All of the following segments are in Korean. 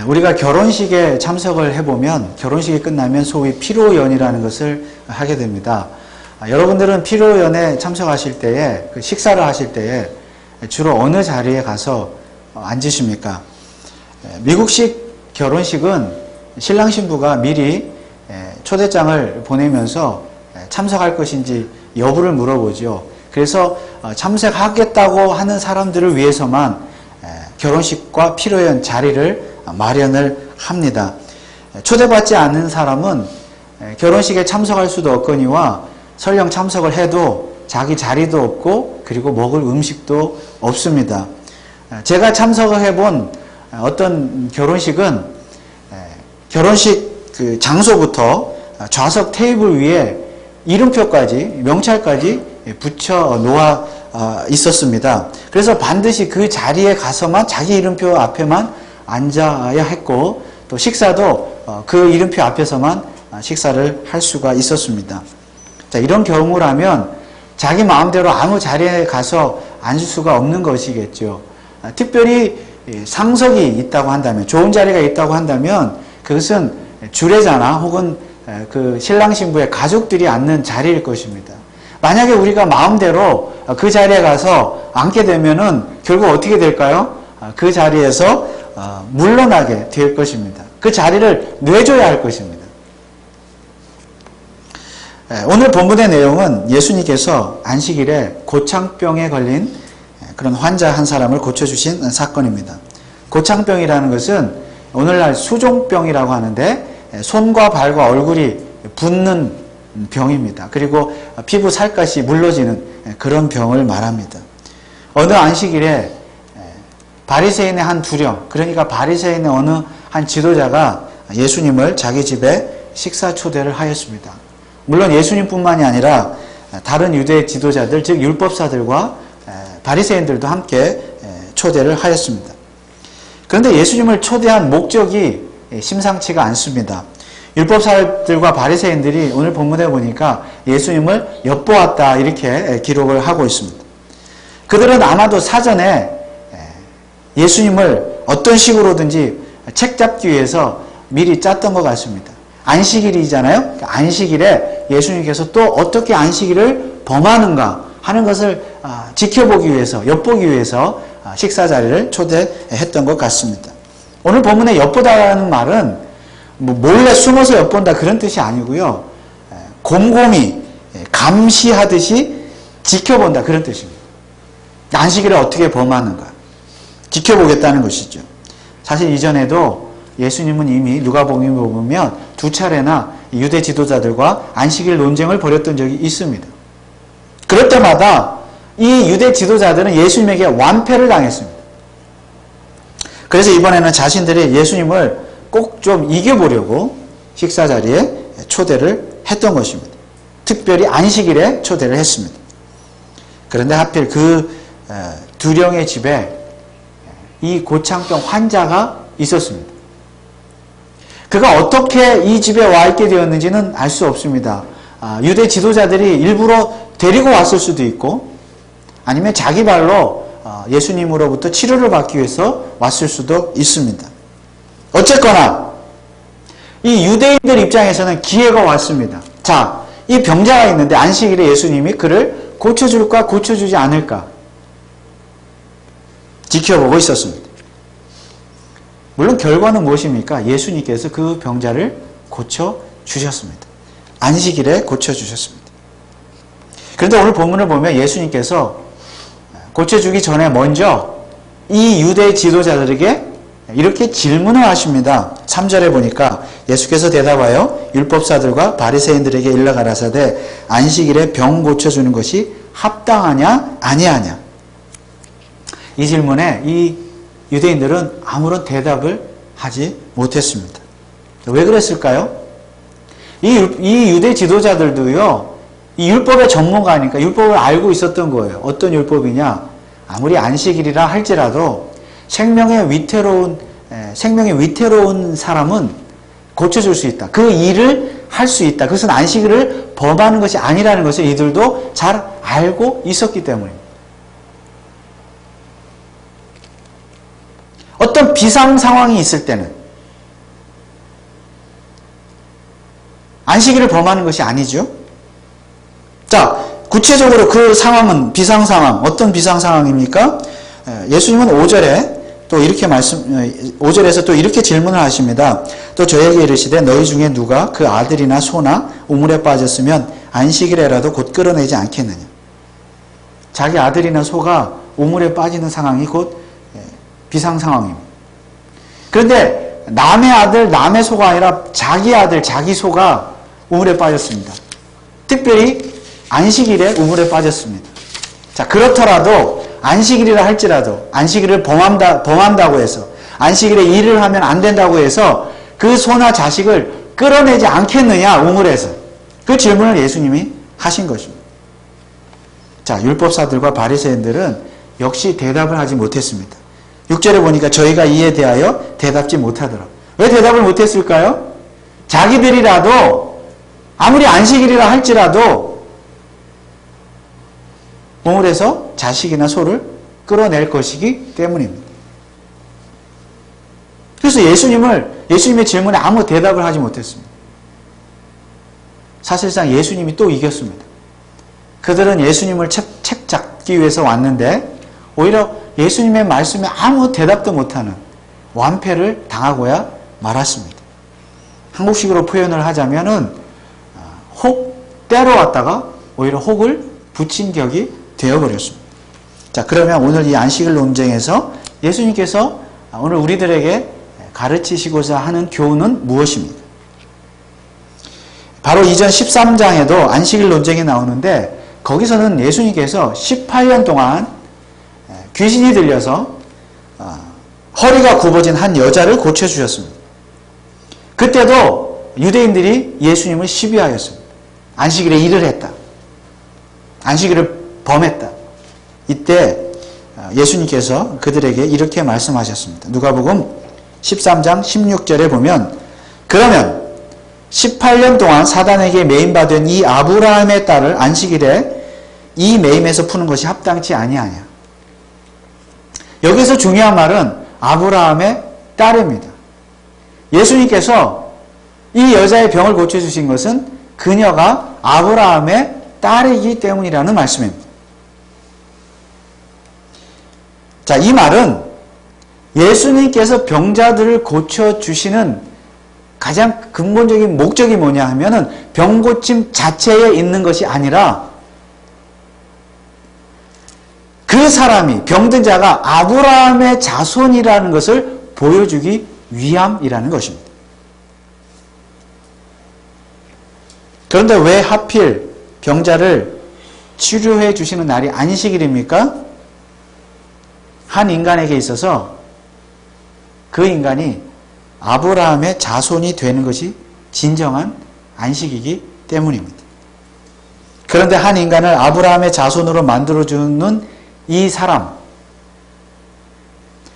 우리가 결혼식에 참석을 해보면 결혼식이 끝나면 소위 피로연이라는 것을 하게 됩니다. 여러분들은 피로연에 참석하실 때에 식사를 하실 때에 주로 어느 자리에 가서 앉으십니까? 미국식 결혼식은 신랑 신부가 미리 초대장을 보내면서 참석할 것인지 여부를 물어보죠. 그래서 참석하겠다고 하는 사람들을 위해서만 결혼식과 피로연 자리를 마련을 합니다. 초대받지 않는 사람은 결혼식에 참석할 수도 없거니와 설령 참석을 해도 자기 자리도 없고 그리고 먹을 음식도 없습니다. 제가 참석을 해본 어떤 결혼식은 결혼식 그 장소부터 좌석 테이블 위에 이름표까지 명찰까지 붙여 놓아 있었습니다. 그래서 반드시 그 자리에 가서만 자기 이름표 앞에만 앉아야 했고 또 식사도 그 이름표 앞에서만 식사를 할 수가 있었습니다. 자, 이런 경우라면 자기 마음대로 아무 자리에 가서 앉을 수가 없는 것이겠죠. 특별히 상석이 있다고 한다면, 좋은 자리가 있다고 한다면 그것은 주례자나 혹은 그 신랑 신부의 가족들이 앉는 자리일 것입니다. 만약에 우리가 마음대로 그 자리에 가서 앉게 되면은 결국 어떻게 될까요? 그 자리에서 물러나게 될 것입니다. 그 자리를 내줘야 할 것입니다. 오늘 본문의 내용은 예수님께서 안식일에 고창병에 걸린 그런 환자 한 사람을 고쳐주신 사건입니다. 고창병이라는 것은 오늘날 수종병이라고 하는데 손과 발과 얼굴이 붓는 병입니다. 그리고 피부 살갗이 물러지는 그런 병을 말합니다. 어느 안식일에 바리새인의 한 두령, 그러니까 바리새인의 어느 한 지도자가 예수님을 자기 집에 식사 초대를 하였습니다. 물론 예수님뿐만이 아니라 다른 유대 지도자들, 즉 율법사들과 바리새인들도 함께 초대를 하였습니다. 그런데 예수님을 초대한 목적이 심상치가 않습니다. 율법사들과 바리새인들이 오늘 본문에 보니까 예수님을 엿보았다 이렇게 기록을 하고 있습니다. 그들은 아마도 사전에 예수님을 어떤 식으로든지 책잡기 위해서 미리 짰던 것 같습니다. 안식일이잖아요. 안식일에 예수님께서 또 어떻게 안식일을 범하는가 하는 것을 지켜보기 위해서, 엿보기 위해서 식사 자리를 초대했던 것 같습니다. 오늘 본문에 엿보다라는 말은 몰래 숨어서 엿본다 그런 뜻이 아니고요. 곰곰이 감시하듯이 지켜본다 그런 뜻입니다. 안식일을 어떻게 범하는가 지켜보겠다는 것이죠. 사실 이전에도 예수님은 이미 누가복음에 보면 2차례나 유대 지도자들과 안식일 논쟁을 벌였던 적이 있습니다. 그럴 때마다 이 유대 지도자들은 예수님에게 완패를 당했습니다. 그래서 이번에는 자신들이 예수님을 꼭 좀 이겨보려고 식사 자리에 초대를 했던 것입니다. 특별히 안식일에 초대를 했습니다. 그런데 하필 그 두령의 집에 이 고창병 환자가 있었습니다. 그가 어떻게 이 집에 와 있게 되었는지는 알 수 없습니다. 유대 지도자들이 일부러 데리고 왔을 수도 있고 아니면 자기 발로 예수님으로부터 치료를 받기 위해서 왔을 수도 있습니다. 어쨌거나 이 유대인들 입장에서는 기회가 왔습니다. 자, 이 병자가 있는데 안식일에 예수님이 그를 고쳐줄까 고쳐주지 않을까 지켜보고 있었습니다. 물론 결과는 무엇입니까? 예수님께서 그 병자를 고쳐주셨습니다. 안식일에 고쳐주셨습니다. 그런데 오늘 본문을 보면 예수님께서 고쳐주기 전에 먼저 이 유대 지도자들에게 이렇게 질문을 하십니다. 3절에 보니까 예수께서 대답하여 율법사들과 바리새인들에게 일러 가라사대 안식일에 병 고쳐주는 것이 합당하냐 아니하냐. 이 질문에 이 유대인들은 아무런 대답을 하지 못했습니다. 왜 그랬을까요? 이 유대 지도자들도요, 이 율법의 전문가니까 율법을 알고 있었던 거예요. 어떤 율법이냐? 아무리 안식일이라 할지라도 생명이 위태로운 사람은 고쳐줄 수 있다. 그 일을 할 수 있다. 그것은 안식일을 범하는 것이 아니라는 것을 이들도 잘 알고 있었기 때문입니다. 어떤 비상 상황이 있을 때는 안식일을 범하는 것이 아니죠. 자, 구체적으로 그 상황은 비상상황, 어떤 비상상황입니까? 예수님은 5절에 또 이렇게 5절에서 또 이렇게 질문을 하십니다. 또 저에게 이르시되 너희 중에 누가 그 아들이나 소나 우물에 빠졌으면 안식일에라도 곧 끌어내지 않겠느냐. 자기 아들이나 소가 우물에 빠지는 상황이 곧 비상상황입니다. 그런데 남의 아들, 남의 소가 아니라 자기 아들, 자기 소가 우물에 빠졌습니다. 특별히 안식일에 우물에 빠졌습니다. 자, 그렇더라도 안식일이라 할지라도 안식일을 범한다고 해서 안식일에 일을 하면 안 된다고 해서 그 소나 자식을 끌어내지 않겠느냐, 우물에서. 그 질문을 예수님이 하신 것입니다. 자, 율법사들과 바리새인들은 역시 대답을 하지 못했습니다. 6절에 보니까 저희가 이에 대하여 대답지 못하더라. 왜 대답을 못했을까요? 자기들이라도 아무리 안식일이라 할지라도 우물에서 자식이나 소를 끌어낼 것이기 때문입니다. 그래서 예수님의 질문에 아무 대답을 하지 못했습니다. 사실상 예수님이 또 이겼습니다. 그들은 예수님을 책 잡기 위해서 왔는데 오히려 예수님의 말씀에 아무 대답도 못하는 완패를 당하고야 말았습니다. 한국식으로 표현을 하자면은 혹 때려왔다가 오히려 혹을 붙인 격이 되어버렸습니다. 자, 그러면 오늘 이 안식일 논쟁에서 예수님께서 오늘 우리들에게 가르치시고자 하는 교훈은 무엇입니까? 바로 이전 13장에도 안식일 논쟁이 나오는데 거기서는 예수님께서 18년 동안 귀신이 들려서 허리가 굽어진 한 여자를 고쳐주셨습니다. 그때도 유대인들이 예수님을 시비하였습니다. 안식일에 일을 했다. 안식일을 범했다. 이때 예수님께서 그들에게 이렇게 말씀하셨습니다. 누가복음 13장 16절에 보면 그러면 18년 동안 사단에게 매임받은 이 아브라함의 딸을 안식일에 이 매임에서 푸는 것이 합당치 아니하냐. 여기서 중요한 말은 아브라함의 딸입니다. 예수님께서 이 여자의 병을 고쳐주신 것은 그녀가 아브라함의 딸이기 때문이라는 말씀입니다. 자, 이 말은 예수님께서 병자들을 고쳐주시는 가장 근본적인 목적이 뭐냐 하면은 병고침 자체에 있는 것이 아니라 그 사람이 병든 자가 아브라함의 자손이라는 것을 보여주기 위함이라는 것입니다. 그런데 왜 하필 병자를 치료해 주시는 날이 안식일입니까? 한 인간에게 있어서 그 인간이 아브라함의 자손이 되는 것이 진정한 안식이기 때문입니다. 그런데 한 인간을 아브라함의 자손으로 만들어주는 이 사람,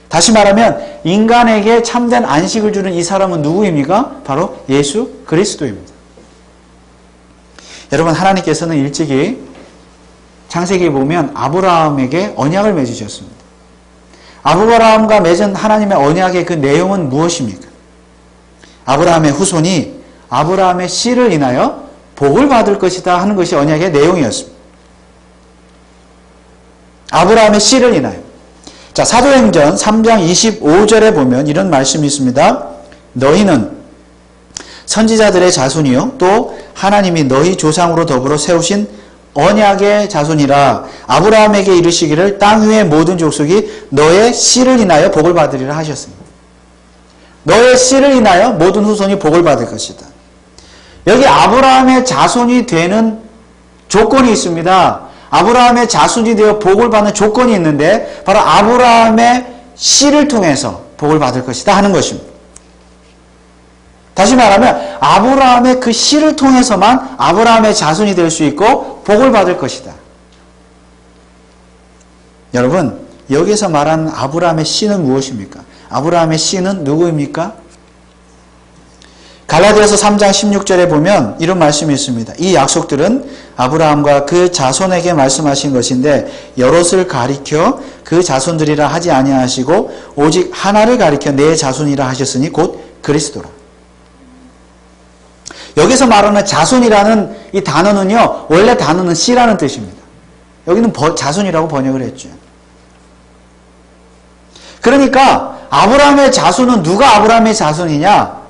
다시 말하면 인간에게 참된 안식을 주는 이 사람은 누구입니까? 바로 예수 그리스도입니다. 여러분, 하나님께서는 일찍이 창세기에 보면 아브라함에게 언약을 맺으셨습니다. 아브라함과 맺은 하나님의 언약의 그 내용은 무엇입니까? 아브라함의 후손이 아브라함의 씨를 인하여 복을 받을 것이다 하는 것이 언약의 내용이었습니다. 아브라함의 씨를 인하여. 자, 사도행전 3장 25절에 보면 이런 말씀이 있습니다. 너희는 선지자들의 자손이요 또 하나님이 너희 조상으로 더불어 세우신 언약의 자손이라. 아브라함에게 이르시기를 땅 위의 모든 족속이 너의 씨를 인하여 복을 받으리라 하셨습니다. 너의 씨를 인하여 모든 후손이 복을 받을 것이다. 여기 아브라함의 자손이 되는 조건이 있습니다. 아브라함의 자손이 되어 복을 받는 조건이 있는데 바로 아브라함의 씨를 통해서 복을 받을 것이다 하는 것입니다. 다시 말하면 아브라함의 그 씨를 통해서만 아브라함의 자손이 될 수 있고 복을 받을 것이다. 여러분, 여기서 말하는 아브라함의 씨는 무엇입니까? 아브라함의 씨는 누구입니까? 갈라디아서 3장 16절에 보면 이런 말씀이 있습니다. 이 약속들은 아브라함과 그 자손에게 말씀하신 것인데 여럿을 가리켜 그 자손들이라 하지 아니하시고 오직 하나를 가리켜 내 자손이라 하셨으니 곧 그리스도라. 여기서 말하는 자손이라는 이 단어는요, 원래 단어는 씨라는 뜻입니다. 여기는 자손이라고 번역을 했죠. 그러니까 아브라함의 자손은 누가 아브라함의 자손이냐?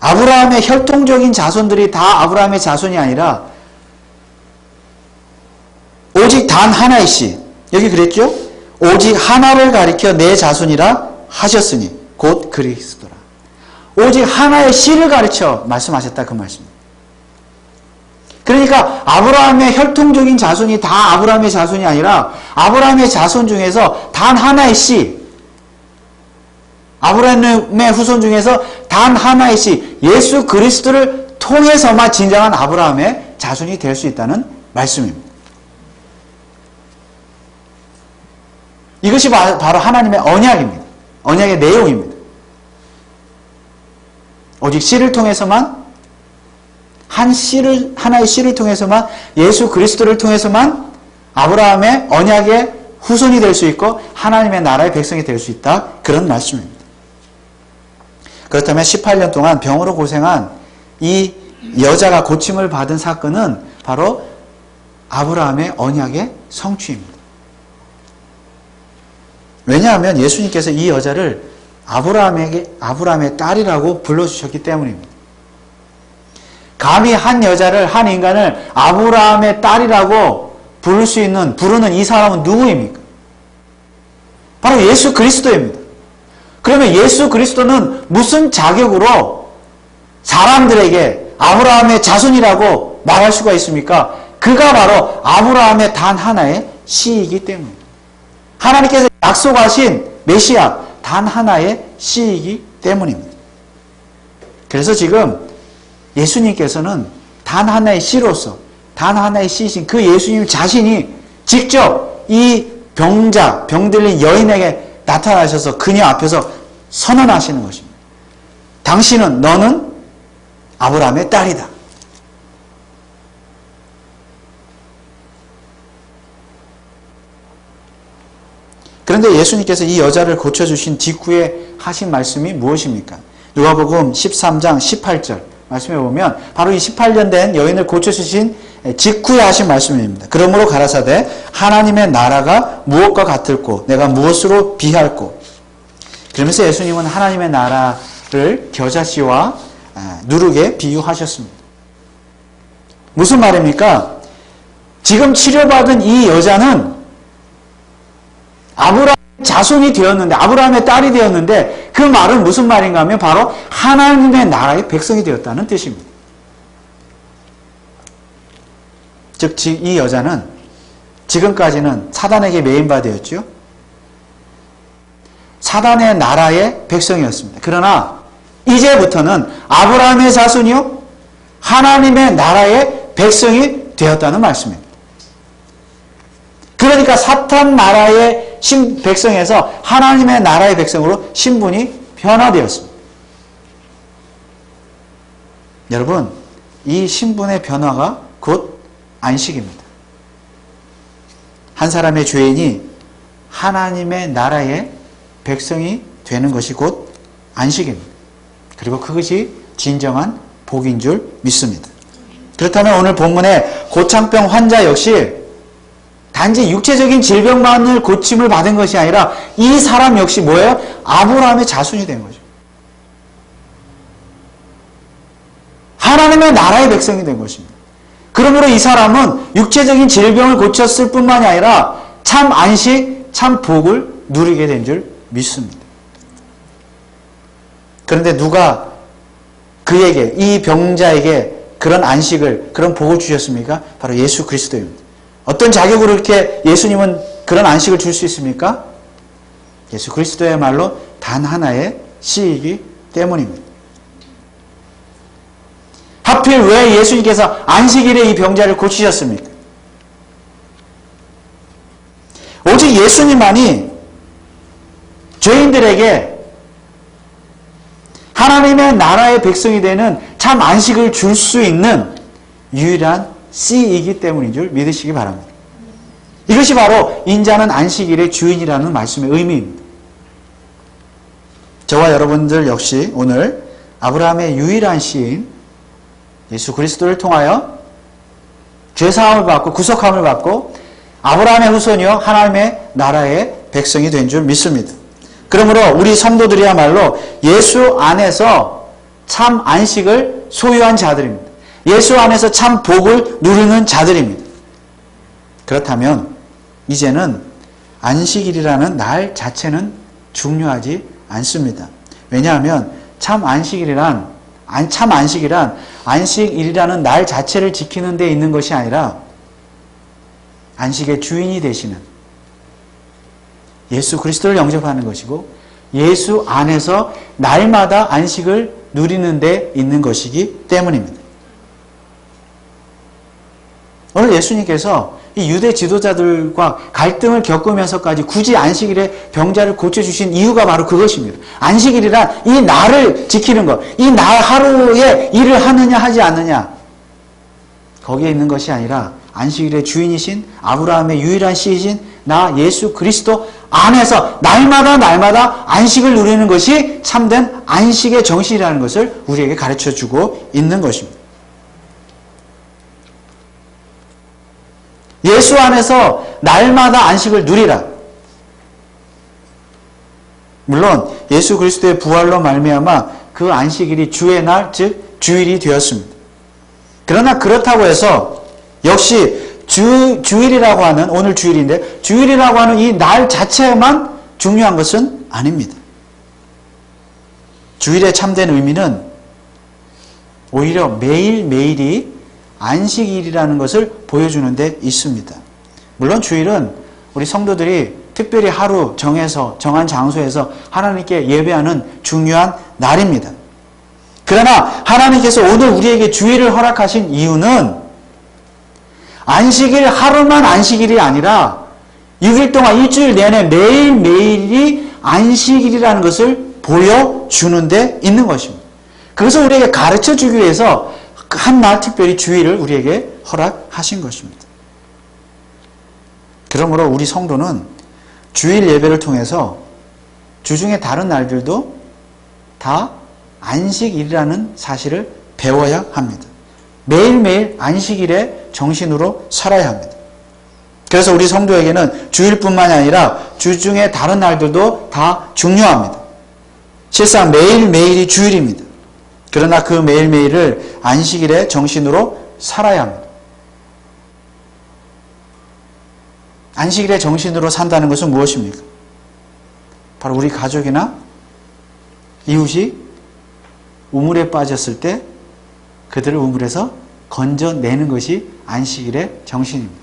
아브라함의 혈통적인 자손들이 다 아브라함의 자손이 아니라 오직 단 하나의 씨. 여기 그랬죠? 오직 하나를 가리켜 내 자손이라 하셨으니 곧 그리스도라. 오직 하나의 씨를 가르쳐 말씀하셨다 그 말씀입니다. 그러니까 아브라함의 혈통적인 자손이 다 아브라함의 자손이 아니라 아브라함의 자손 중에서 단 하나의 씨, 아브라함의 후손 중에서 단 하나의 씨, 예수 그리스도를 통해서만 진정한 아브라함의 자손이 될 수 있다는 말씀입니다. 이것이 바로 하나님의 언약입니다. 언약의 내용입니다. 오직 씨를 통해서만, 하나의 씨를 통해서만, 예수 그리스도를 통해서만 아브라함의 언약의 후손이 될 수 있고 하나님의 나라의 백성이 될 수 있다. 그런 말씀입니다. 그렇다면 18년 동안 병으로 고생한 이 여자가 고침을 받은 사건은 바로 아브라함의 언약의 성취입니다. 왜냐하면 예수님께서 이 여자를 아브라함의 딸이라고 불러주셨기 때문입니다. 감히 한 여자를, 한 인간을 아브라함의 딸이라고 부르는 이 사람은 누구입니까? 바로 예수 그리스도입니다. 그러면 예수 그리스도는 무슨 자격으로 사람들에게 아브라함의 자손이라고 말할 수가 있습니까? 그가 바로 아브라함의 단 하나의 씨이기 때문입니다. 하나님께서 약속하신 메시아 단 하나의 씨이기 때문입니다. 그래서 지금 예수님께서는 단 하나의 씨로서, 단 하나의 씨이신 그 예수님 자신이 직접 이 병 들린 여인에게 나타나셔서 그녀 앞에서 선언하시는 것입니다. 너는 아브라함의 딸이다. 그런데 예수님께서 이 여자를 고쳐주신 직후에 하신 말씀이 무엇입니까? 누가복음 13장 18절 말씀해 보면 바로 이 18년 된 여인을 고쳐주신 직후에 하신 말씀입니다. 그러므로 가라사대 하나님의 나라가 무엇과 같을꼬 내가 무엇으로 비할꼬. 그러면서 예수님은 하나님의 나라를 겨자씨와 누룩에 비유하셨습니다. 무슨 말입니까? 지금 치료받은 이 여자는 아브라함의 자손이 되었는데, 아브라함의 딸이 되었는데, 그 말은 무슨 말인가 하면 바로 하나님의 나라의 백성이 되었다는 뜻입니다. 즉, 이 여자는 지금까지는 사단에게 매인받았죠. 사단의 나라의 백성이었습니다. 그러나 이제부터는 아브라함의 자손이요 하나님의 나라의 백성이 되었다는 말씀입니다. 그러니까 사탄 나라의 백성에서 하나님의 나라의 백성으로 신분이 변화되었습니다. 여러분, 이 신분의 변화가 곧 안식입니다. 한 사람의 죄인이 하나님의 나라의 백성이 되는 것이 곧 안식입니다. 그리고 그것이 진정한 복인 줄 믿습니다. 그렇다면 오늘 본문의 고창병 환자 역시 단지 육체적인 질병만을 고침을 받은 것이 아니라 이 사람 역시 뭐예요? 아브라함의 자손이 된 거죠. 하나님의 나라의 백성이 된 것입니다. 그러므로 이 사람은 육체적인 질병을 고쳤을 뿐만이 아니라 참 안식, 참 복을 누리게 된 줄 믿습니다. 그런데 누가 그에게, 이 병자에게 그런 안식을, 그런 복을 주셨습니까? 바로 예수 그리스도입니다. 어떤 자격으로 이렇게 예수님은 그런 안식을 줄 수 있습니까? 예수 그리스도야말로 단 하나의 씨이기 때문입니다. 하필 왜 예수님께서 안식일에 이 병자를 고치셨습니까? 오직 예수님만이 죄인들에게 하나님의 나라의 백성이 되는 참 안식을 줄 수 있는 유일한 씨이기 때문인 줄 믿으시기 바랍니다. 이것이 바로 인자는 안식일의 주인이라는 말씀의 의미입니다. 저와 여러분들 역시 오늘 아브라함의 유일한 씨인 예수 그리스도를 통하여 죄사함을 받고 구속함을 받고 아브라함의 후손이요 하나님의 나라의 백성이 된 줄 믿습니다. 그러므로 우리 성도들이야말로 예수 안에서 참 안식을 소유한 자들입니다. 예수 안에서 참 복을 누리는 자들입니다. 그렇다면 이제는 안식일이라는 날 자체는 중요하지 않습니다. 왜냐하면 참 안식일이란 안식일이라는 날 자체를 지키는 데 있는 것이 아니라 안식의 주인이 되시는 예수 그리스도를 영접하는 것이고 예수 안에서 날마다 안식을 누리는 데 있는 것이기 때문입니다. 오늘 예수님께서 이 유대 지도자들과 갈등을 겪으면서까지 굳이 안식일에 병자를 고쳐주신 이유가 바로 그것입니다. 안식일이란 이 날을 지키는 것, 이 날 하루에 일을 하느냐 하지 않느냐 거기에 있는 것이 아니라 안식일의 주인이신 아브라함의 유일한 씨이신 나 예수 그리스도 안에서 날마다 안식을 누리는 것이 참된 안식의 정신이라는 것을 우리에게 가르쳐주고 있는 것입니다. 예수 안에서 날마다 안식을 누리라. 물론 예수 그리스도의 부활로 말미암아 그 안식일이 주의 날, 즉 주일이 되었습니다. 그러나 그렇다고 해서 역시 주일이라고 하는 오늘 주일인데 주일이라고 하는 이 날 자체만 중요한 것은 아닙니다. 주일의 참된 의미는 오히려 매일매일이 안식일이라는 것을 보여주는 데 있습니다. 물론 주일은 우리 성도들이 특별히 하루 정한 장소에서 하나님께 예배하는 중요한 날입니다. 그러나 하나님께서 오늘 우리에게 주일을 허락하신 이유는 안식일 하루만 안식일이 아니라 6일 동안 일주일 내내 매일매일이 안식일이라는 것을 보여주는 데 있는 것입니다. 그것을 우리에게 가르쳐주기 위해서 한 날 특별히 주일을 우리에게 허락하신 것입니다. 그러므로 우리 성도는 주일 예배를 통해서 주중에 다른 날들도 다 안식일이라는 사실을 배워야 합니다. 매일매일 안식일의 정신으로 살아야 합니다. 그래서 우리 성도에게는 주일뿐만이 아니라 주중에 다른 날들도 다 중요합니다. 실상 매일매일이 주일입니다. 그러나 그 매일매일을 안식일의 정신으로 살아야 합니다. 안식일의 정신으로 산다는 것은 무엇입니까? 바로 우리 가족이나 이웃이 우물에 빠졌을 때 그들을 우물에서 건져내는 것이 안식일의 정신입니다.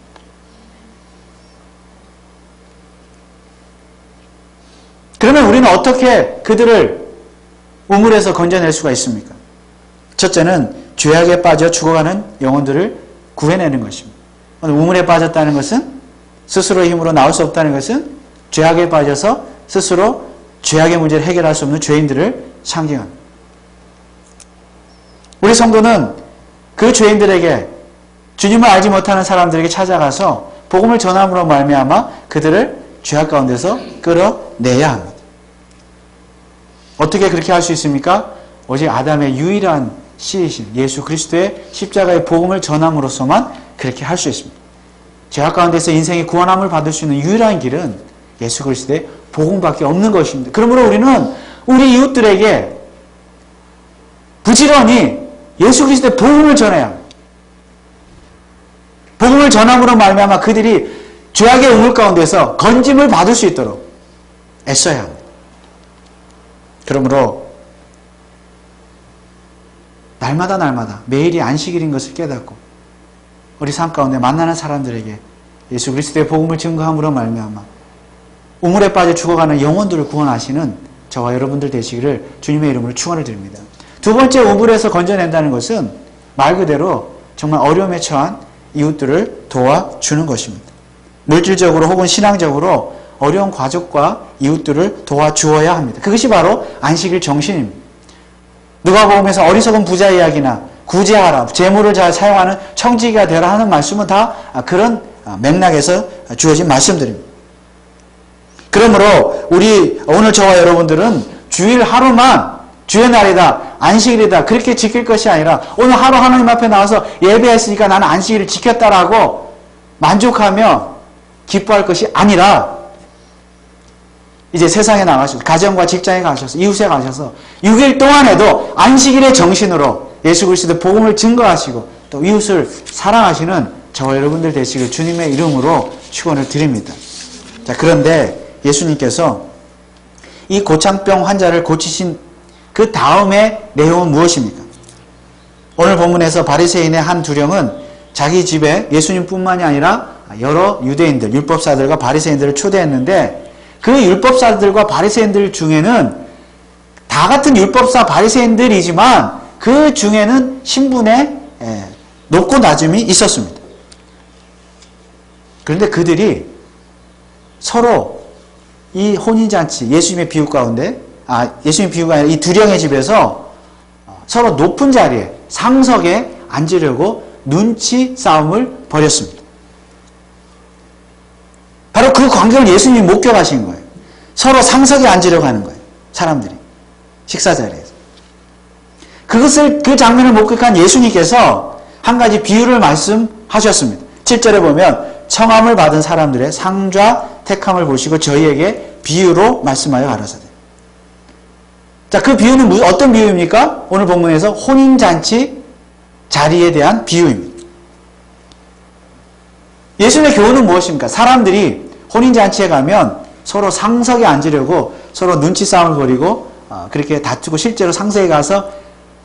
그러면 우리는 어떻게 그들을 우물에서 건져낼 수가 있습니까? 첫째는 죄악에 빠져 죽어가는 영혼들을 구해내는 것입니다. 우물에 빠졌다는 것은 스스로의 힘으로 나올 수 없다는 것은 죄악에 빠져서 스스로 죄악의 문제를 해결할 수 없는 죄인들을 상징합니다. 우리 성도는 그 죄인들에게 주님을 알지 못하는 사람들에게 찾아가서 복음을 전함으로 말미암아 그들을 죄악 가운데서 끌어내야 합니다. 어떻게 그렇게 할 수 있습니까? 오직 아담의 유일한 씨이신 예수 그리스도의 십자가의 복음을 전함으로써만 그렇게 할 수 있습니다. 죄악 가운데서 인생의 구원함을 받을 수 있는 유일한 길은 예수 그리스도의 복음밖에 없는 것입니다. 그러므로 우리는 우리 이웃들에게 부지런히 예수 그리스도의 복음을 전해야 합니다. 복음을 전함으로 말미암아 그들이 죄악의 우물 가운데서 건짐을 받을 수 있도록 애써야 합니다. 그러므로 날마다 매일이 안식일인 것을 깨닫고 우리 삶 가운데 만나는 사람들에게 예수 그리스도의 복음을 증거함으로 말미암아 우물에 빠져 죽어가는 영혼들을 구원하시는 저와 여러분들 되시기를 주님의 이름으로 축원을 드립니다. 두 번째, 우물에서 건져낸다는 것은 말 그대로 정말 어려움에 처한 이웃들을 도와주는 것입니다. 물질적으로 혹은 신앙적으로 어려운 가족과 이웃들을 도와주어야 합니다. 그것이 바로 안식일 정신입니다. 누가복음에서 어리석은 부자 이야기나 구제하라, 재물을 잘 사용하는 청지기가 되라 하는 말씀은 다 그런 맥락에서 주어진 말씀들입니다. 그러므로 우리 오늘 저와 여러분들은 주일 하루만 주의 날이다, 안식일이다 그렇게 지킬 것이 아니라 오늘 하루 하나님 앞에 나와서 예배했으니까 나는 안식일을 지켰다라고 만족하며 기뻐할 것이 아니라 이제 세상에 나가셔서 가정과 직장에 가셔서 이웃에 가셔서 6일 동안에도 안식일의 정신으로 예수 그리스도의 복음을 증거하시고 또 이웃을 사랑하시는 저와 여러분들 되시길 주님의 이름으로 축원을 드립니다. 자, 그런데 예수님께서 이 고창병 환자를 고치신 그 다음의 내용은 무엇입니까? 오늘 본문에서 바리새인의 한 두령은 자기 집에 예수님뿐만이 아니라 여러 유대인들, 율법사들과 바리새인들을 초대했는데 그 율법사들과 바리새인들 중에는 다 같은 율법사 바리새인들이지만 그 중에는 신분의 높고 낮음이 있었습니다. 그런데 그들이 서로 이 혼인잔치, 예수님의 비유 가운데, 예수님의 비유가 아니라 이 두령의 집에서 서로 높은 자리에, 상석에 앉으려고 눈치 싸움을 벌였습니다. 바로 그 광경을 예수님이 목격하신 거예요. 서로 상석에 앉으려고 하는 거예요. 사람들이. 식사 자리에서. 그 장면을 목격한 예수님께서 한 가지 비유를 말씀하셨습니다. 7절에 보면 청함을 받은 사람들의 상좌 택함을 보시고 저희에게 비유로 말씀하여 가라사대. 자, 그 비유는 어떤 비유입니까? 오늘 본문에서 혼인잔치 자리에 대한 비유입니다. 예수님의 교훈은 무엇입니까? 사람들이 혼인잔치에 가면 서로 상석에 앉으려고 서로 눈치 싸움을 벌이고 그렇게 다투고 실제로 상석에 가서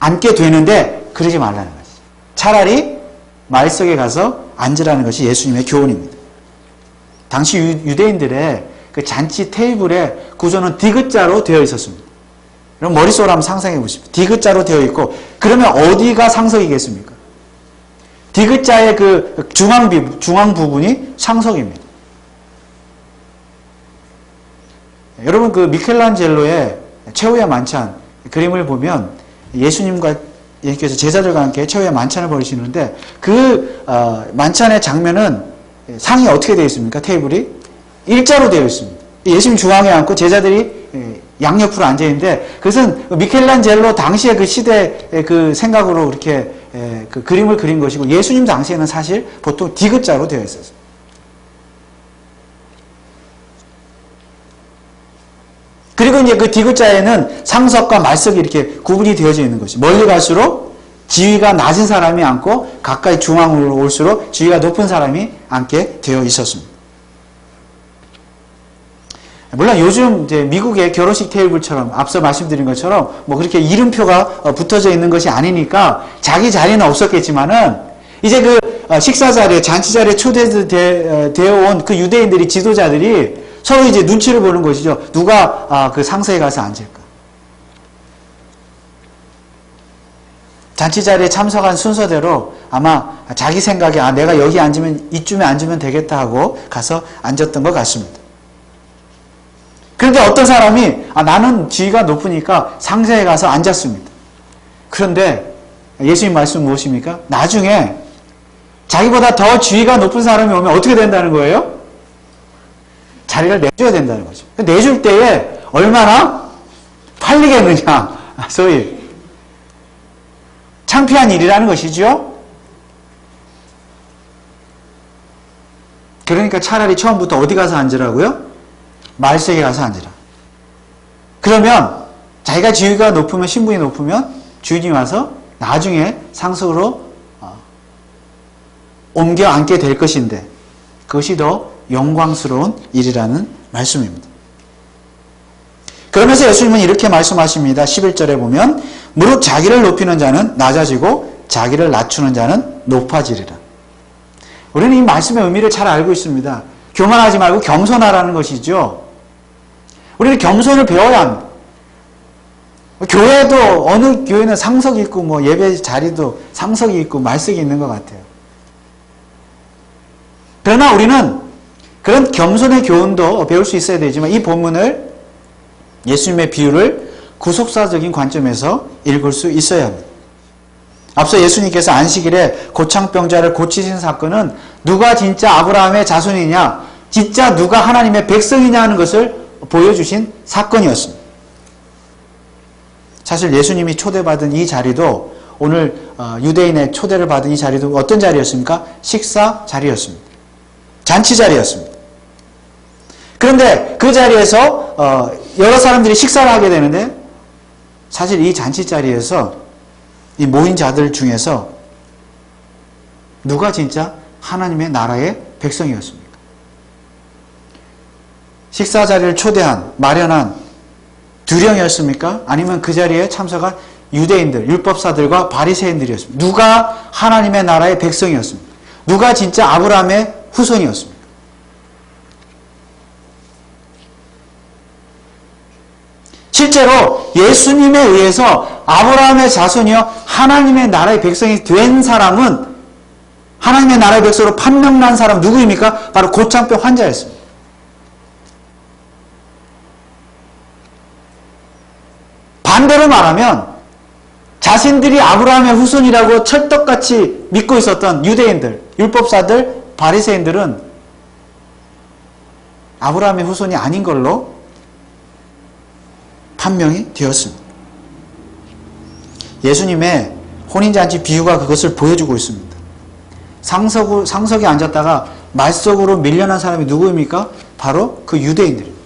앉게 되는데 그러지 말라는 것이죠. 차라리 말석에 가서 앉으라는 것이 예수님의 교훈입니다. 당시 유대인들의 그 잔치 테이블의 구조는 디귿자로 되어 있었습니다. 그럼 머릿속으로 한번 상상해 보십시오. 디귿자로 되어 있고 그러면 어디가 상석이겠습니까? 디귿자의 그 중앙 부분이 상석입니다. 여러분 그 미켈란젤로의 최후의 만찬 그림을 보면 예수님께서 제자들과 함께 최후의 만찬을 벌이시는데 그 만찬의 장면은 상이 어떻게 되어 있습니까? 테이블이 일자로 되어 있습니다. 예수님 중앙에 앉고 제자들이 양옆으로 앉아 있는데 그것은 미켈란젤로 당시의 그 시대의 그 생각으로 이렇게 그 그림을 그린 것이고 예수님 당시에는 사실 보통 디귿자로 되어 있었어요. 그리고 이제 그 디귿자에는 상석과 말석이 이렇게 구분이 되어져 있는 것이 멀리 갈수록 지위가 낮은 사람이 앉고 가까이 중앙으로 올수록 지위가 높은 사람이 앉게 되어 있었습니다. 물론 요즘 이제 미국의 결혼식 테이블처럼 앞서 말씀드린 것처럼 뭐 그렇게 이름표가 붙어져 있는 것이 아니니까 자기 자리는 없었겠지만은 이제 그 식사 자리에 잔치 자리에 초대되어 온 그 유대인들이 지도자들이 서로 이제 눈치를 보는 것이죠. 누가 그 상석에 가서 앉을까? 잔치 자리에 참석한 순서대로 아마 자기 생각에 내가 여기 앉으면 이쯤에 앉으면 되겠다 하고 가서 앉았던 것 같습니다. 그런데 어떤 사람이 나는 지위가 높으니까 상석에 가서 앉았습니다. 그런데 예수님 말씀 무엇입니까? 나중에 자기보다 더 지위가 높은 사람이 오면 어떻게 된다는 거예요? 자리를 내줘야 된다는 거죠. 내줄 때에 얼마나 팔리겠느냐, 소위 창피한 일이라는 것이죠. 그러니까 차라리 처음부터 어디 가서 앉으라고요? 말석에 가서 앉으라. 그러면 자기가 지위가 높으면 신분이 높으면 주인이 와서 나중에 상석으로 옮겨 앉게 될 것인데 그것이 더 영광스러운 일이라는 말씀입니다. 그러면서 예수님은 이렇게 말씀하십니다. 11절에 보면 무릇 자기를 높이는 자는 낮아지고 자기를 낮추는 자는 높아지리라. 우리는 이 말씀의 의미를 잘 알고 있습니다. 교만하지 말고 겸손하라는 것이죠. 우리는 겸손을 배워야 합니다. 교회도 어느 교회는 상석이 있고 뭐 예배 자리도 상석이 있고 말석이 있는 것 같아요. 그러나 우리는 그런 겸손의 교훈도 배울 수 있어야 되지만 이 본문을 예수님의 비유를 구속사적인 관점에서 읽을 수 있어야 합니다. 앞서 예수님께서 안식일에 고창병자를 고치신 사건은 누가 진짜 아브라함의 자손이냐, 진짜 누가 하나님의 백성이냐 하는 것을 보여주신 사건이었습니다. 사실 예수님이 초대받은 이 자리도 오늘 유대인의 초대를 받은 이 자리도 어떤 자리였습니까? 식사 자리였습니다. 잔치 자리였습니다. 그런데 그 자리에서 여러 사람들이 식사를 하게 되는데 사실 이 잔치 자리에서 이 모인 자들 중에서 누가 진짜 하나님의 나라의 백성이었습니까? 식사 자리를 초대한, 마련한 두령이었습니까? 아니면 그 자리에 참석한 유대인들, 율법사들과 바리새인들이었습니다. 누가 하나님의 나라의 백성이었습니까? 누가 진짜 아브라함의 후손이었습니까? 실제로 예수님에 의해서 아브라함의 자손이요 하나님의 나라의 백성이 된 사람은 하나님의 나라의 백성으로 판명난 사람 누구입니까? 바로 고창병 환자였습니다. 반대로 말하면 자신들이 아브라함의 후손이라고 철떡같이 믿고 있었던 유대인들, 율법사들, 바리새인들은 아브라함의 후손이 아닌 걸로 판명이 되었습니다. 예수님의 혼인잔치 비유가 그것을 보여주고 있습니다. 상석에 앉았다가 말석으로 밀려난 사람이 누구입니까? 바로 그 유대인들입니다.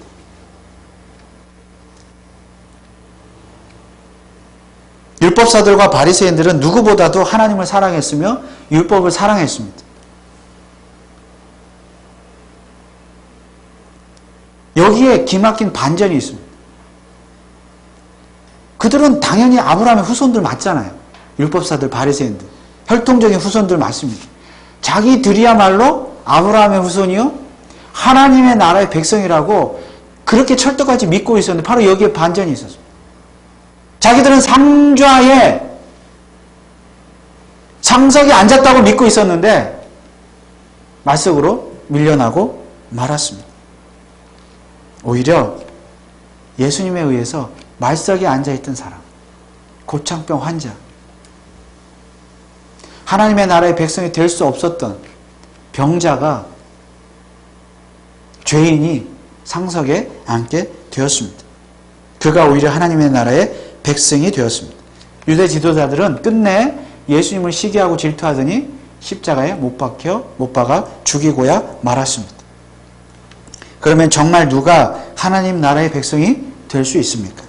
율법사들과 바리새인들은 누구보다도 하나님을 사랑했으며 율법을 사랑했습니다. 여기에 기막힌 반전이 있습니다. 그들은 당연히 아브라함의 후손들 맞잖아요. 율법사들, 바리새인들. 혈통적인 후손들 맞습니다. 자기들이야말로 아브라함의 후손이요 하나님의 나라의 백성이라고 그렇게 철떡같이 믿고 있었는데 바로 여기에 반전이 있었습니다. 자기들은 상좌에 상석에 앉았다고 믿고 있었는데 말석으로 밀려나고 말았습니다. 오히려 예수님에 의해서 말석에 앉아있던 사람, 고창병 환자, 하나님의 나라의 백성이 될 수 없었던 병자가, 죄인이 상석에 앉게 되었습니다. 그가 오히려 하나님의 나라의 백성이 되었습니다. 유대 지도자들은 끝내 예수님을 시기하고 질투하더니 십자가에 못 박아 죽이고야 말았습니다. 그러면 정말 누가 하나님 나라의 백성이 될 수 있습니까?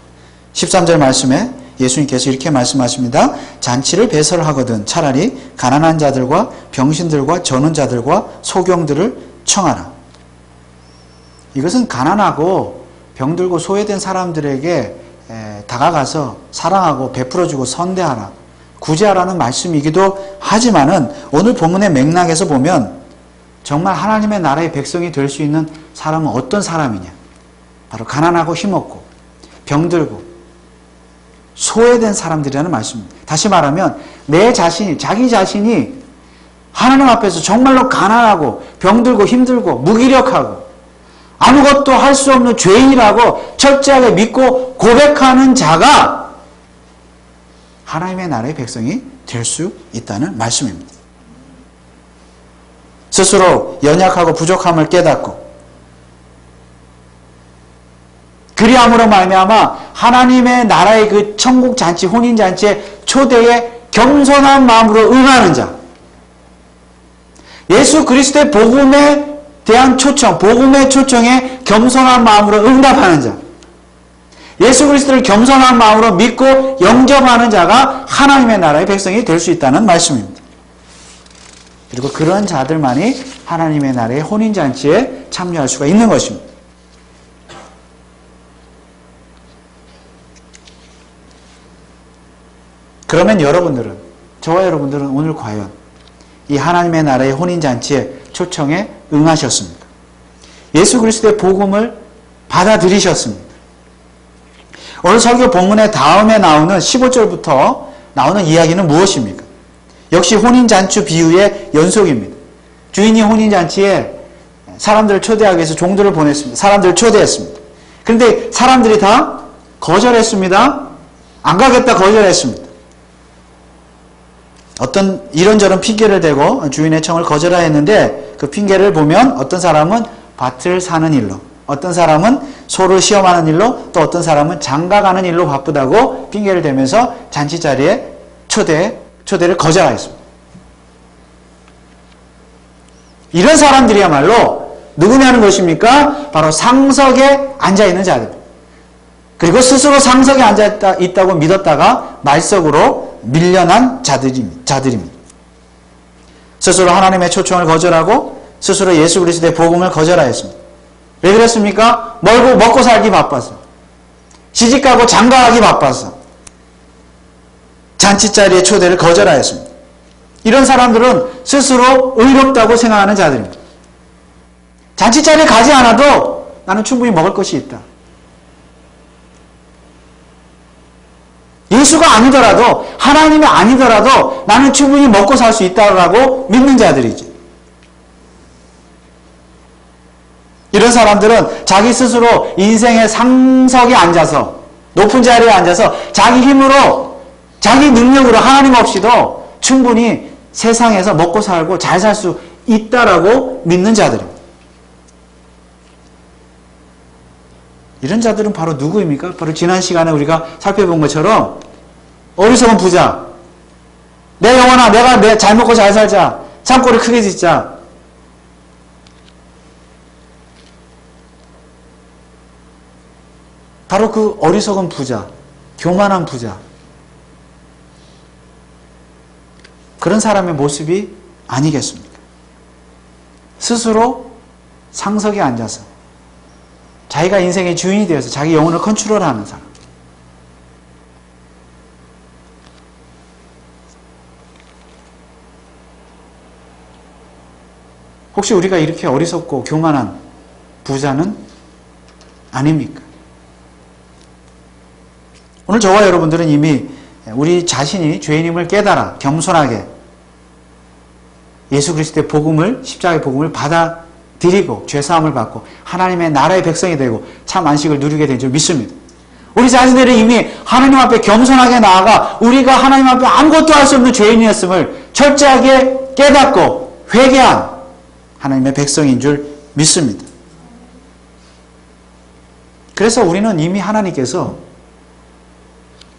13절 말씀에 예수님께서 이렇게 말씀하십니다. 잔치를 배설하거든 차라리 가난한 자들과 병신들과 저는 자들과 소경들을 청하라. 이것은 가난하고 병들고 소외된 사람들에게 다가가서 사랑하고 베풀어주고 선대하라, 구제하라는 말씀이기도 하지만은 오늘 본문의 맥락에서 보면 정말 하나님의 나라의 백성이 될 수 있는 사람은 어떤 사람이냐? 바로 가난하고 힘없고 병들고 소외된 사람들이라는 말씀입니다. 다시 말하면 자기 자신이 하나님 앞에서 정말로 가난하고 병들고 힘들고 무기력하고 아무것도 할 수 없는 죄인이라고 철저하게 믿고 고백하는 자가 하나님의 나라의 백성이 될 수 있다는 말씀입니다. 스스로 연약하고 부족함을 깨닫고 그리함으로 말미암아 하나님의 나라의 그 천국 잔치, 혼인 잔치의 초대에 겸손한 마음으로 응하는 자, 예수 그리스도의 복음에 대한 초청, 복음의 초청에 겸손한 마음으로 응답하는 자, 예수 그리스도를 겸손한 마음으로 믿고 영접하는 자가 하나님의 나라의 백성이 될 수 있다는 말씀입니다. 그리고 그런 자들만이 하나님의 나라의 혼인잔치에 참여할 수가 있는 것입니다. 그러면 여러분들은, 저와 여러분들은 오늘 과연 이 하나님의 나라의 혼인잔치의 초청에 응하셨습니까? 예수 그리스도의 복음을 받아들이셨습니다. 오늘 설교 본문의 다음에 나오는 15절부터 나오는 이야기는 무엇입니까? 역시 혼인잔치 비유의 연속입니다. 주인이 혼인잔치에 사람들을 초대하기 위해서 종들을 보냈습니다. 사람들을 초대했습니다. 그런데 사람들이 다 거절했습니다. 안 가겠다 거절했습니다. 어떤 이런저런 핑계를 대고 주인의 청을 거절하였는데 그 핑계를 보면 어떤 사람은 밭을 사는 일로, 어떤 사람은 소를 시험하는 일로, 또 어떤 사람은 장가가는 일로 바쁘다고 핑계를 대면서 잔치 자리에 초대를 거절하였습니다. 이런 사람들이야말로 누구냐는 것입니까? 바로 상석에 앉아있는 자들. 그리고 스스로 상석에 앉아있다고 믿었다가 말석으로 밀려난 자들입니다. 스스로 하나님의 초청을 거절하고 스스로 예수 그리스도의 복음을 거절하였습니다. 왜 그랬습니까? 먹고 살기 바빠서, 시집가고 장가가기 바빠서 잔치자리의 초대를 거절하였습니다. 이런 사람들은 스스로 의롭다고 생각하는 자들입니다. 잔치자리에 가지 않아도 나는 충분히 먹을 것이 있다. 예수가 아니더라도, 하나님이 아니더라도 나는 충분히 먹고 살 수 있다고 믿는 자들이지. 이런 사람들은 자기 스스로 인생의 상석에 앉아서, 높은 자리에 앉아서 자기 힘으로, 자기 능력으로 하나님 없이도 충분히 세상에서 먹고 살고 잘 살 수 있다라고 믿는 자들입니다. 이런 자들은 바로 누구입니까? 바로 지난 시간에 우리가 살펴본 것처럼 어리석은 부자, 내 영혼아 내가 잘 먹고 잘 살자, 창고를 크게 짓자, 바로 그 어리석은 부자, 교만한 부자, 그런 사람의 모습이 아니겠습니까? 스스로 상석에 앉아서 자기가 인생의 주인이 되어서 자기 영혼을 컨트롤하는 사람. 혹시 우리가 이렇게 어리석고 교만한 부자는 아닙니까? 오늘 저와 여러분들은 이미 우리 자신이 죄인임을 깨달아 겸손하게 예수 그리스도의 복음을, 십자가의 복음을 받아들이고 죄사함을 받고 하나님의 나라의 백성이 되고 참 안식을 누리게 된 줄 믿습니다. 우리 자신들은 이미 하나님 앞에 겸손하게 나아가 우리가 하나님 앞에 아무것도 할 수 없는 죄인이었음을 철저하게 깨닫고 회개한 하나님의 백성인 줄 믿습니다. 그래서 우리는 이미 하나님께서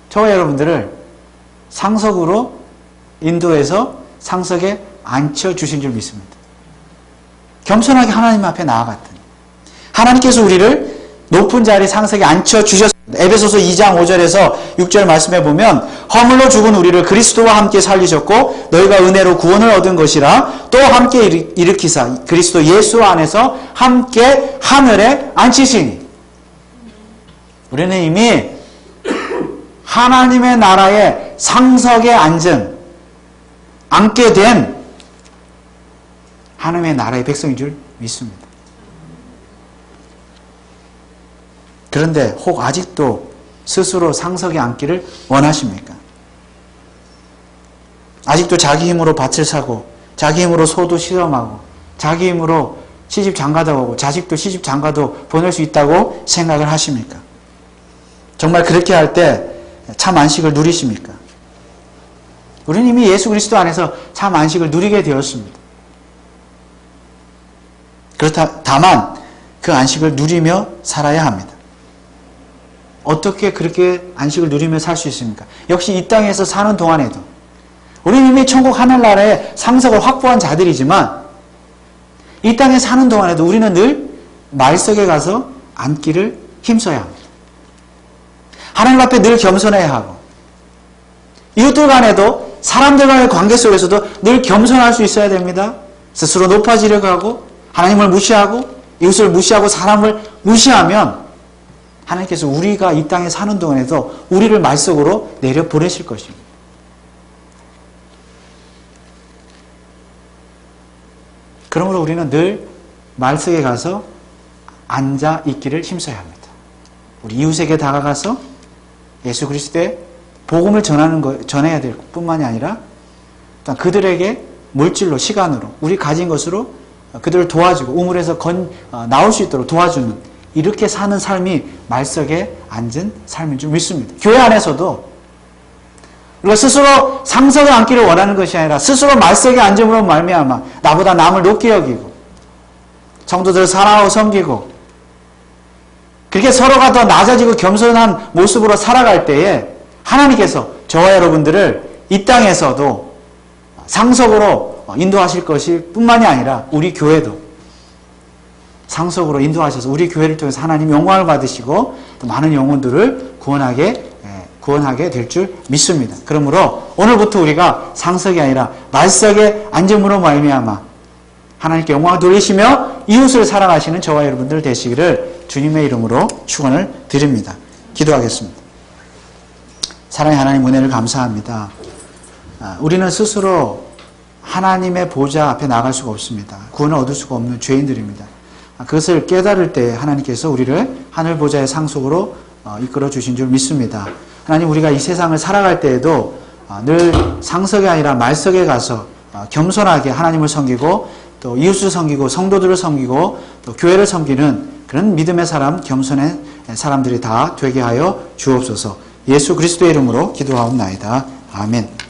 저와 여러분들을 상석으로 인도해서 상석에 앉혀주신 줄 믿습니다. 겸손하게 하나님 앞에 나아갔더니 하나님께서 우리를 높은 자리 상석에 앉혀주셨습니다. 에베소서 2장 5절에서 6절 말씀해 보면 허물로 죽은 우리를 그리스도와 함께 살리셨고 너희가 은혜로 구원을 얻은 것이라 또 함께 일으키사 그리스도 예수 안에서 함께 하늘에 앉히시니. 우리는 이미 하나님의 나라의 상석에 앉게 된 하나님의 나라의 백성인 줄 믿습니다. 그런데 혹 아직도 스스로 상석에 앉기를 원하십니까? 아직도 자기 힘으로 밭을 사고 자기 힘으로 소도 실험하고 자기 힘으로 시집 장가도 하고 자식도 시집 장가도 보낼 수 있다고 생각을 하십니까? 정말 그렇게 할 때 참 안식을 누리십니까? 우리는 이미 예수 그리스도 안에서 참 안식을 누리게 되었습니다. 다만 그 안식을 누리며 살아야 합니다. 어떻게 그렇게 안식을 누리며 살 수 있습니까? 역시 이 땅에서 사는 동안에도 우리는 이미 천국 하늘나라에 상석을 확보한 자들이지만 이 땅에 사는 동안에도 우리는 늘 말석에 가서 앉기를 힘써야 합니다. 하나님 앞에 늘 겸손해야 하고 이웃들 간에도 사람들 간의 관계 속에서도 늘 겸손할 수 있어야 됩니다. 스스로 높아지려고 하고 하나님을 무시하고 이웃을 무시하고 사람을 무시하면 하나님께서 우리가 이 땅에 사는 동안에도 우리를 말석으로 내려 보내실 것입니다. 그러므로 우리는 늘 말석에 가서 앉아 있기를 힘써야 합니다. 우리 이웃에게 다가가서 예수 그리스도의 복음을 전해야 될 뿐만이 아니라 그들에게 물질로, 시간으로, 우리 가진 것으로 그들을 도와주고 우물에서 나올 수 있도록 도와주는 이렇게 사는 삶이 말석에 앉은 삶인 줄 믿습니다. 교회 안에서도 우리가 스스로 상석에 앉기를 원하는 것이 아니라 스스로 말석에 앉음으로 말미암아 나보다 남을 높게 여기고 성도들을 사랑하고 섬기고 그렇게 서로가 더 낮아지고 겸손한 모습으로 살아갈 때에 하나님께서 저와 여러분들을 이 땅에서도 상속으로 인도하실 것이 뿐만이 아니라 우리 교회도 상속으로 인도하셔서 우리 교회를 통해서 하나님 영광을 받으시고 또 많은 영혼들을 구원하게 될 줄 믿습니다. 그러므로 오늘부터 우리가 상석이 아니라 말석에 앉음으로 말미암아 하나님께 영광을 돌리시며 이웃을 사랑하시는 저와 여러분들 되시기를 주님의 이름으로 축원을 드립니다. 기도하겠습니다. 사랑의 하나님 은혜를 감사합니다. 우리는 스스로 하나님의 보좌 앞에 나갈 수가 없습니다. 구원을 얻을 수가 없는 죄인들입니다. 그것을 깨달을 때 하나님께서 우리를 하늘 보좌의 상속으로 이끌어 주신 줄 믿습니다. 하나님, 우리가 이 세상을 살아갈 때에도 늘 상석이 아니라 말석에 가서 겸손하게 하나님을 섬기고 또 이웃을 섬기고 성도들을 섬기고 또 교회를 섬기는 그런 믿음의 사람, 겸손의 사람들이 다 되게 하여 주옵소서. 예수 그리스도의 이름으로 기도하옵나이다. 아멘.